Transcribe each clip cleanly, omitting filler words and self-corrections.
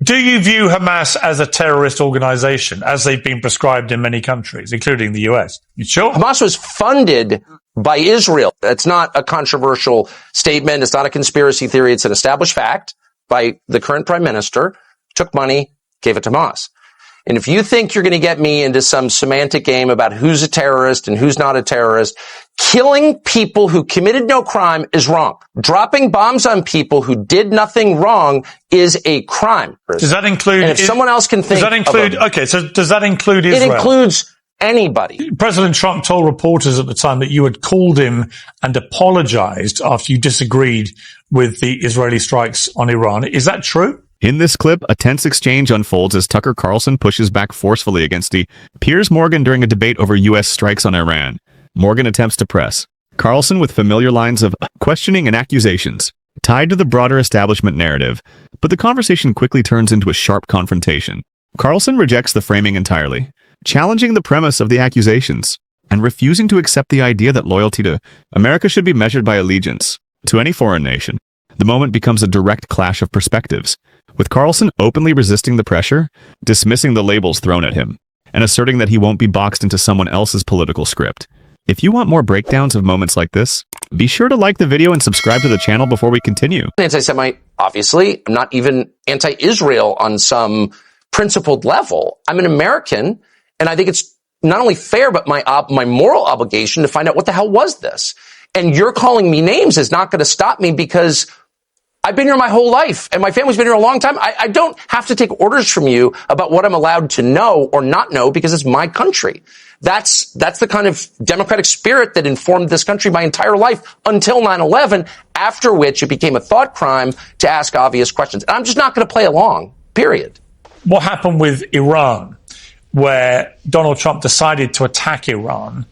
Do you view Hamas as a terrorist organization, as they've been prescribed in many countries, including the US? You sure? Hamas was funded by Israel. That's not a controversial statement. It's not a conspiracy theory. It's an established fact by the current prime minister. Took money, gave it to Hamas. And if you think you're going to get me into some semantic game about who's a terrorist and who's not a terrorist, killing people who committed no crime is wrong. Dropping bombs on people who did nothing wrong is a crime. Does that include? And if someone else can think, does that include? Okay, so does that include Israel? It includes anybody. President Trump told reporters at the time that you had called him and apologized after you disagreed with the Israeli strikes on Iran. Is that true? In this clip, a tense exchange unfolds as Tucker Carlson pushes back forcefully against Piers Morgan during a debate over U.S. strikes on Iran. Morgan attempts to press Carlson with familiar lines of questioning and accusations, tied to the broader establishment narrative, but the conversation quickly turns into a sharp confrontation. Carlson rejects the framing entirely, challenging the premise of the accusations, and refusing to accept the idea that loyalty to America should be measured by allegiance to any foreign nation. The moment becomes a direct clash of perspectives, with Carlson openly resisting the pressure, dismissing the labels thrown at him, and asserting that he won't be boxed into someone else's political script. If you want more breakdowns of moments like this, be sure to like the video and subscribe to the channel before we continue. Anti-Semite, obviously. I'm not even anti-Israel on some principled level. I'm an American, and I think it's not only fair, but my moral obligation to find out what the hell was this. And you're calling me names is not going to stop me because I've been here my whole life, and my family's been here a long time. I don't have to take orders from you about what I'm allowed to know or not know because it's my country. That's the kind of democratic spirit that informed this country my entire life until 9/11, after which it became a thought crime to ask obvious questions. And I'm just not going to play along, period. What happened with Iran, where Donald Trump decided to attack Iran?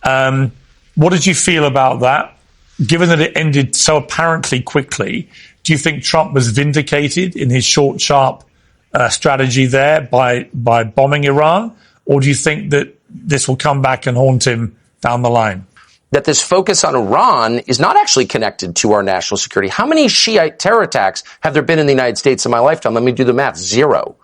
What did you feel about that? Given that it ended so apparently quickly, do you think Trump was vindicated in his short, sharp strategy there by bombing Iran? Or do you think that this will come back and haunt him down the line? That this focus on Iran is not actually connected to our national security. How many Shiite terror attacks have there been in the United States in my lifetime? Let me do the math. 0.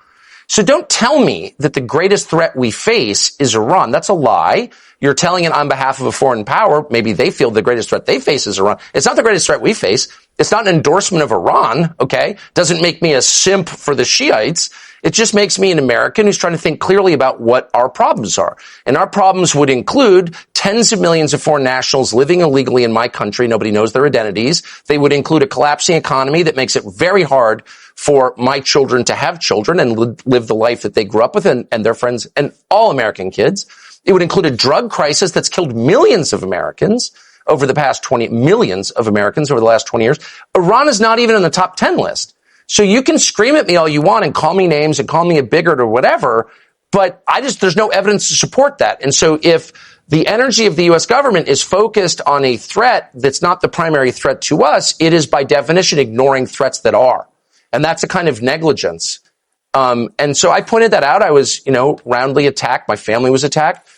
So don't tell me that the greatest threat we face is Iran. That's a lie. You're telling it on behalf of a foreign power. Maybe they feel the greatest threat they face is Iran. It's not the greatest threat we face. It's not an endorsement of Iran, okay? Doesn't make me a simp for the Shiites. It just makes me an American who's trying to think clearly about what our problems are. And our problems would include tens of millions of foreign nationals living illegally in my country. Nobody knows their identities. They would include a collapsing economy that makes it very hard for my children to have children and live the life that they grew up with and their friends and all American kids. It would include a drug crisis that's killed millions of Americans over the past 20 millions of Americans over the last 20 years. Iran is not even in the top 10 list. So you can scream at me all you want and call me names and call me a bigot or whatever, but there's no evidence to support that. And so if the energy of the U.S. government is focused on a threat that's not the primary threat to us, it is by definition ignoring threats that are. And that's a kind of negligence. And so I pointed that out. I was, roundly attacked. My family was attacked.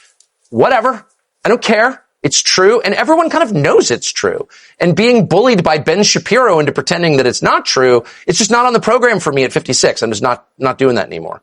Whatever. I don't care. It's true. And everyone kind of knows it's true. And being bullied by Ben Shapiro into pretending that it's not true, it's just not on the program for me at 56. I'm just not doing that anymore.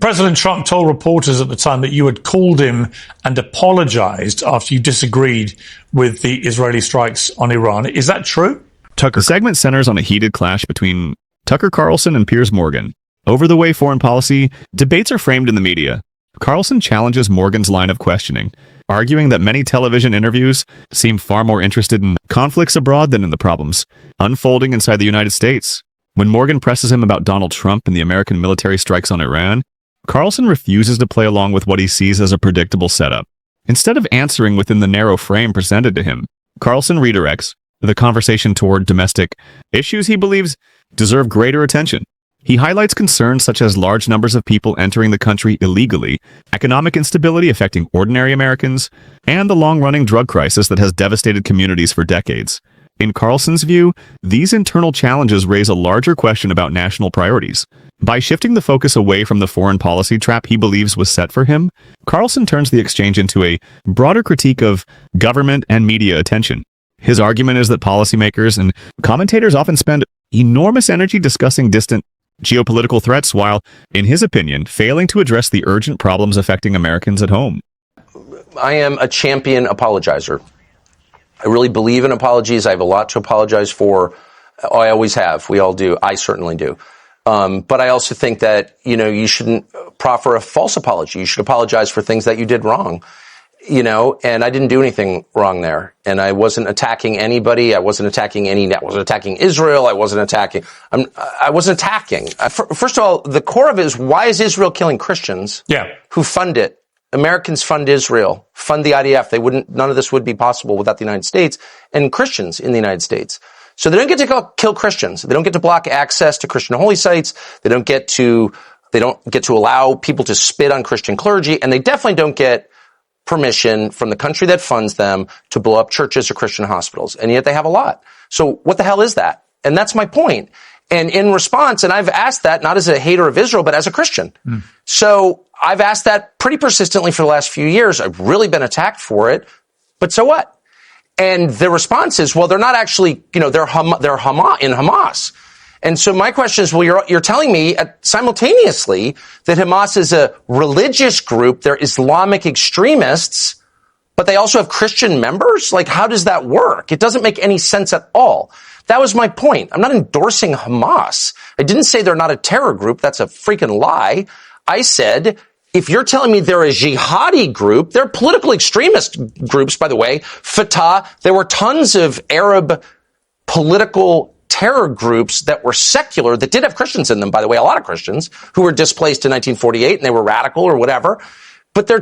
President Trump told reporters at the time that you had called him and apologized after you disagreed with the Israeli strikes on Iran. Is that true? The segment centers on a heated clash between Tucker Carlson and Piers Morgan. Over the way foreign policy debates are framed in the media. Carlson challenges Morgan's line of questioning, arguing that many television interviews seem far more interested in conflicts abroad than in the problems unfolding inside the United States. When Morgan presses him about Donald Trump and the American military strikes on Iran, Carlson refuses to play along with what he sees as a predictable setup. Instead of answering within the narrow frame presented to him, Carlson redirects the conversation toward domestic issues he believes deserve greater attention. He highlights concerns such as large numbers of people entering the country illegally, economic instability affecting ordinary Americans, and the long-running drug crisis that has devastated communities for decades. In Carlson's view, these internal challenges raise a larger question about national priorities. By shifting the focus away from the foreign policy trap he believes was set for him, Carlson turns the exchange into a broader critique of government and media attention. His argument is that policymakers and commentators often spend enormous energy discussing distant geopolitical threats while, in his opinion, failing to address the urgent problems affecting Americans at home. I am a champion apologizer. I really believe in apologies. I have a lot to apologize for. I always have. We all do. I certainly do. But I also think that, you shouldn't proffer a false apology. You should apologize for things that you did wrong, and I didn't do anything wrong there. And I wasn't attacking anybody. I wasn't attacking Israel. I wasn't attacking. First of all, the core of it is, why is Israel killing Christians? Yeah. Who fund it? Americans fund Israel, fund the IDF. None of this would be possible without the United States and Christians in the United States. So they don't get to kill Christians. They don't get to block access to Christian holy sites. They don't get to allow people to spit on Christian clergy. And they definitely don't get permission from the country that funds them to blow up churches or Christian hospitals. And yet they have a lot. So what the hell is that? And that's my point. And in response, and I've asked that not as a hater of Israel, but as a Christian. So I've asked that pretty persistently for the last few years. I've really been attacked for it. But so what? And the response is, well, they're not actually, they're Hamas. And so my question is, well, you're telling me simultaneously that Hamas is a religious group, they're Islamic extremists, but they also have Christian members? Like, how does that work? It doesn't make any sense at all. That was my point. I'm not endorsing Hamas. I didn't say they're not a terror group. That's a freaking lie. I said, if you're telling me they're a jihadi group, they're political extremist groups, by the way. Fatah, there were tons of Arab political terror groups that were secular, that did have Christians in them, by the way, a lot of Christians who were displaced in 1948 and they were radical or whatever. But do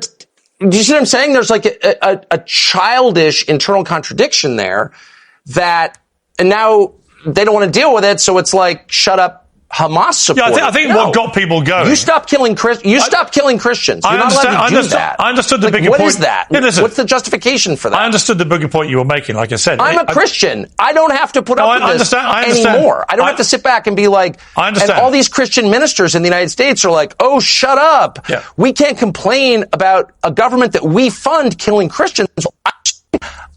you see what I'm saying? There's like a childish internal contradiction there and now they don't want to deal with it. So it's like, shut up, Hamas support. Yeah, I think what got people going. You stop killing Christians. You're not allowed to do that. I understood the bigger point. What is that? Yeah, listen, what's the justification for that? I understood the bigger point you were making. Like I said, I'm a Christian. I don't have to put up with this anymore. I don't have to sit back and be like, I understand. And all these Christian ministers in the United States are like, oh, shut up. Yeah. We can't complain about a government that we fund killing Christians.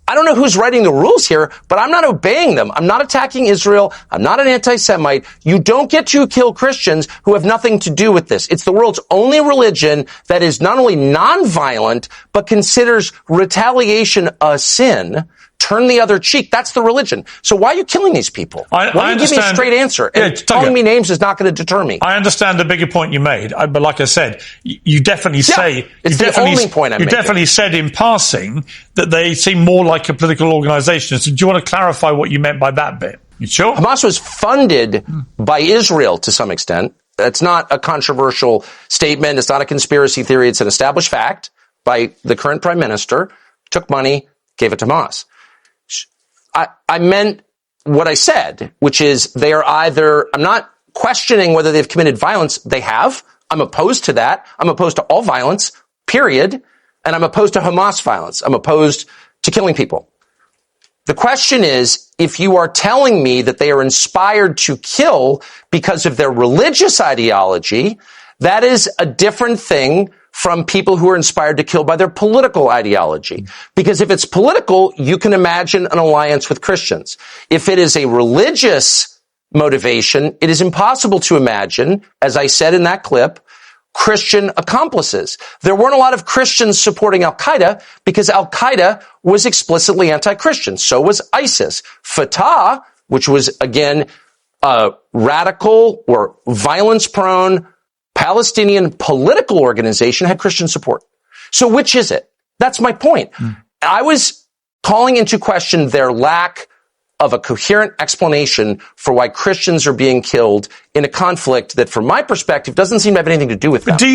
I don't know who's writing the rules here, but I'm not obeying them. I'm not attacking Israel. I'm not an anti-Semite. You don't get to kill Christians who have nothing to do with this. It's the world's only religion that is not only non-violent, but considers retaliation a sin. Turn the other cheek. That's the religion. So why are you killing these people? Why don't you give me a straight answer? And calling me names is not going to deter me. I understand the bigger point you made, but like I said, you definitely say... It's the only point I'm making. You definitely said in passing that they seem more like a political organization. So do you want to clarify what you meant by that bit? You sure? Hamas was funded by Israel to some extent. That's not a controversial statement. It's not a conspiracy theory. It's an established fact by the current prime minister. Took money, gave it to Hamas. I meant what I said, which is they are either, I'm not questioning whether they've committed violence. They have. I'm opposed to that. I'm opposed to all violence, period. And I'm opposed to Hamas violence. I'm opposed to killing people. The question is, if you are telling me that they are inspired to kill because of their religious ideology, that is a different thing from people who are inspired to kill by their political ideology. Because if it's political, you can imagine an alliance with Christians. If it is a religious motivation, it is impossible to imagine, as I said in that clip, Christian accomplices. There weren't a lot of Christians supporting Al-Qaeda because Al-Qaeda was explicitly anti-Christian. So was ISIS. Fatah, which was, again, a radical or violence-prone Palestinian political organization, had Christian support. So which is it? That's my point. I was calling into question their lack of a coherent explanation for why Christians are being killed in a conflict that, from my perspective, doesn't seem to have anything to do with them. So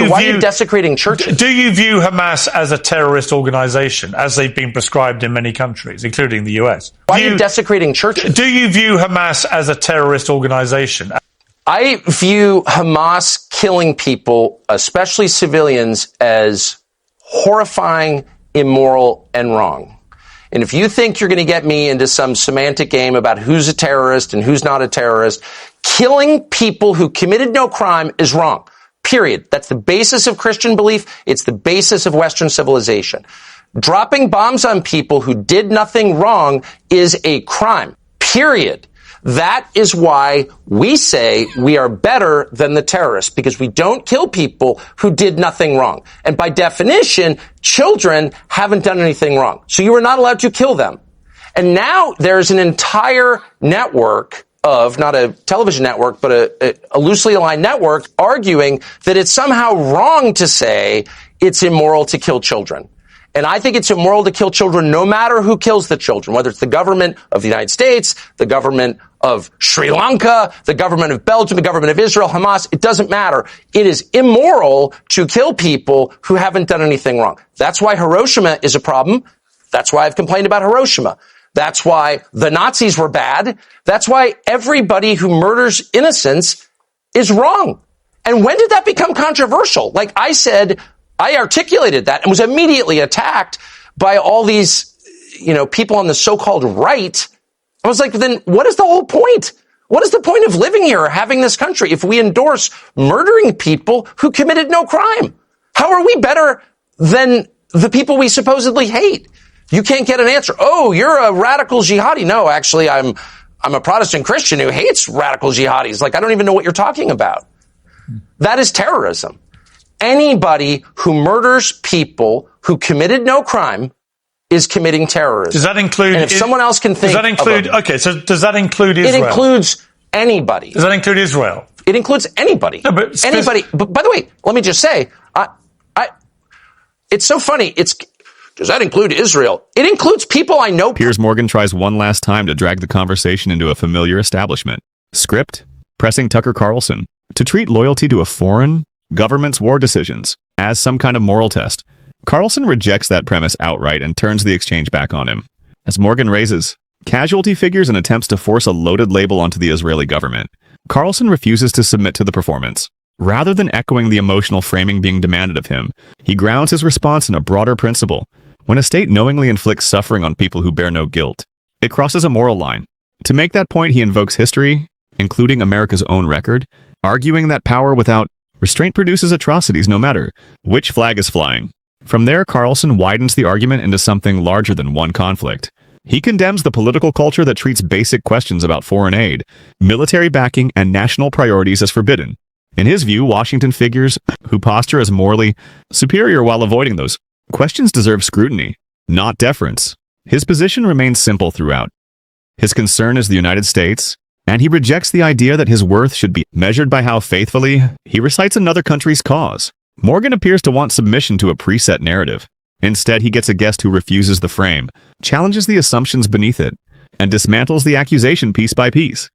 why are you desecrating churches? Do you view Hamas as a terrorist organization, as they've been prescribed in many countries, including the US? Why are you desecrating churches? Do you view Hamas as a terrorist organization? I view Hamas killing people, especially civilians, as horrifying, immoral, and wrong. And if you think you're going to get me into some semantic game about who's a terrorist and who's not a terrorist, killing people who committed no crime is wrong. Period. That's the basis of Christian belief. It's the basis of Western civilization. Dropping bombs on people who did nothing wrong is a crime. Period. That is why we say we are better than the terrorists, because we don't kill people who did nothing wrong. And by definition, children haven't done anything wrong. So you are not allowed to kill them. And now there's an entire network of, not a television network, but a loosely aligned network, arguing that it's somehow wrong to say it's immoral to kill children. And I think it's immoral to kill children no matter who kills the children, whether it's the government of the United States, the government of Sri Lanka, the government of Belgium, the government of Israel, Hamas. It doesn't matter. It is immoral to kill people who haven't done anything wrong. That's why Hiroshima is a problem. That's why I've complained about Hiroshima. That's why the Nazis were bad. That's why everybody who murders innocents is wrong. And when did that become controversial? Like I said, I articulated that and was immediately attacked by all these, people on the so-called right. I was like, then what is the whole point? What is the point of living here or having this country if we endorse murdering people who committed no crime? How are we better than the people we supposedly hate? You can't get an answer. Oh, you're a radical jihadi. No, actually, I'm a Protestant Christian who hates radical jihadis. Like, I don't even know what you're talking about. That is terrorism. Anybody who murders people who committed no crime is committing terrorism. Does that include? And if someone else can think, does that include? Okay, so does that include Israel? It includes anybody. Does that include Israel? It includes anybody. No, but anybody. But by the way, let me just say, it's so funny. Does that include Israel? It includes people I know. Piers Morgan tries one last time to drag the conversation into a familiar establishment. Script, pressing Tucker Carlson to treat loyalty to a foreign government's war decisions as some kind of moral test. Carlson rejects that premise outright and turns the exchange back on him. As Morgan raises casualty figures and attempts to force a loaded label onto the Israeli government, Carlson refuses to submit to the performance. Rather than echoing the emotional framing being demanded of him, he grounds his response in a broader principle. When a state knowingly inflicts suffering on people who bear no guilt, it crosses a moral line. To make that point, he invokes history, including America's own record, arguing that power without restraint produces atrocities no matter which flag is flying. From there, Carlson widens the argument into something larger than one conflict. He condemns the political culture that treats basic questions about foreign aid, military backing, and national priorities as forbidden. In his view, Washington figures who posture as morally superior while avoiding those questions deserve scrutiny, not deference. His position remains simple throughout. His concern is the United States, and he rejects the idea that his worth should be measured by how faithfully he recites another country's cause. Morgan appears to want submission to a preset narrative. Instead, he gets a guest who refuses the frame, challenges the assumptions beneath it, and dismantles the accusation piece by piece.